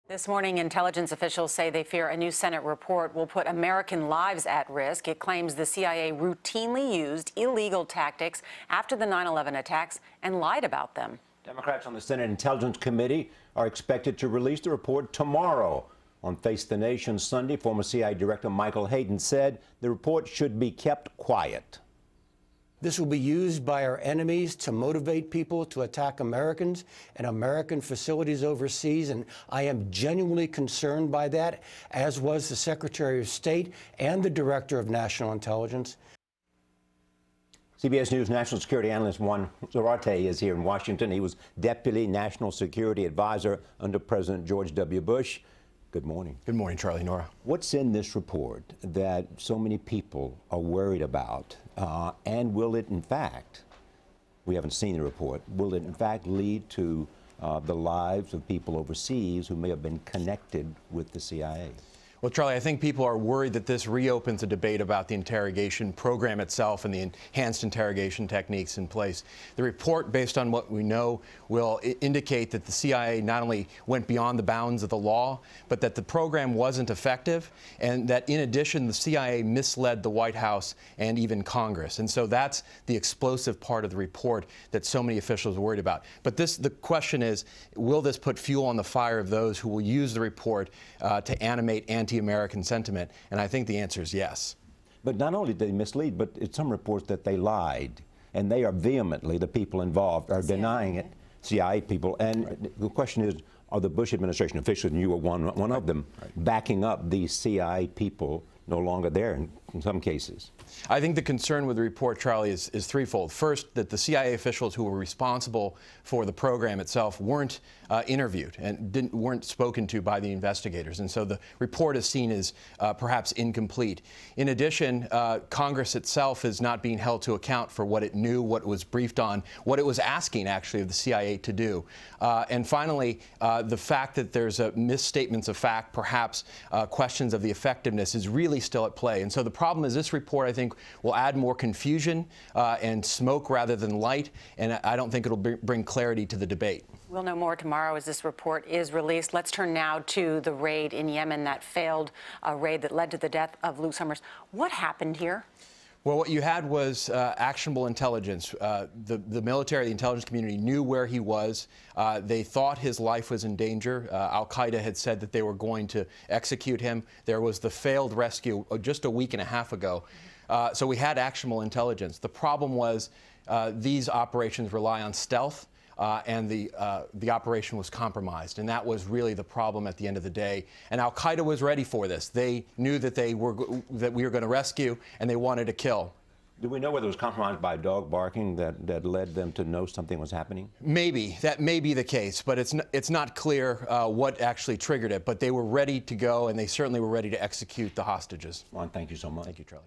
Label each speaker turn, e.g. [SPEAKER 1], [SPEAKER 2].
[SPEAKER 1] This morning, intelligence officials say they fear a new Senate report will put American lives at risk. It claims the CIA routinely used illegal tactics after the 9/11 attacks and lied about them.
[SPEAKER 2] Democrats on the Senate Intelligence Committee are expected to release the report tomorrow. On Face the Nation Sunday, former CIA Director Michael Hayden said the report should be kept quiet.
[SPEAKER 3] This will be used by our enemies to motivate people to attack Americans and American facilities overseas, and I am genuinely concerned by that, as was the Secretary of State and the Director of National Intelligence.
[SPEAKER 2] CBS News national security analyst Juan Zarate is here in Washington. He was Deputy National Security Advisor under President George W. Bush. Good morning.
[SPEAKER 4] Good morning, Charlie, Nora.
[SPEAKER 2] What's in this report that so many people are worried about? And will it, in fact, we haven't seen the report, will it, in fact, lead to the lives of people overseas who may have been connected with the CIA?
[SPEAKER 4] Well, Charlie, I think people are worried that this reopens a debate about the interrogation program itself and the enhanced interrogation techniques in place. The report, based on what we know, will indicate that the CIA not only went beyond the bounds of the law, but that the program wasn't effective, and that in addition, the CIA misled the White House and even Congress. And so that's the explosive part of the report that so many officials are worried about. But the question is, will this put fuel on the fire of those who will use the report to animate anti-American sentiment? And I think the answer is yes.
[SPEAKER 2] But not only did they mislead, but it's some reports that they lied, and they are vehemently, the people involved are denying it, CIA people. And the question is, are the Bush administration officials, and you were one of them, backing up these CIA people no longer there in some cases?
[SPEAKER 4] I think the concern with the report, Charlie, is threefold. First, that the CIA officials who were responsible for the program itself weren't interviewed and weren't spoken to by the investigators. And so the report is seen as perhaps incomplete. In addition, Congress itself is not being held to account for what it knew, what it was briefed on, what it was asking, actually, of the CIA to do. And finally, the fact that there's misstatements of fact, perhaps questions of the effectiveness, is really still at play. And so the problem is this report, I think, will add more confusion and smoke rather than light, and I don't think it'll bring clarity to the debate.
[SPEAKER 1] We'll know more tomorrow as this report is released. Let's turn now to the raid in Yemen, that failed raid that led to the death of Luke Summers. What happened here?
[SPEAKER 4] Well, what you had was actionable intelligence. The military, the intelligence community knew where he was. They thought his life was in danger. Al-Qaeda had said that they were going to execute him. There was the failed rescue just a week and a half ago. So we had actionable intelligence. The problem was these operations rely on stealth. And the operation was compromised, and that was really the problem at the end of the day. And Al-Qaeda was ready for this. They knew that we were going to rescue, and they wanted to kill.
[SPEAKER 2] Do we know whether it was compromised by a dog barking that led them to know something was happening?
[SPEAKER 4] Maybe. That may be the case, but it's not clear what actually triggered it. But they were ready to go, and they certainly were ready to execute the hostages.
[SPEAKER 2] Juan, thank you so much.
[SPEAKER 4] Thank you, Charlie.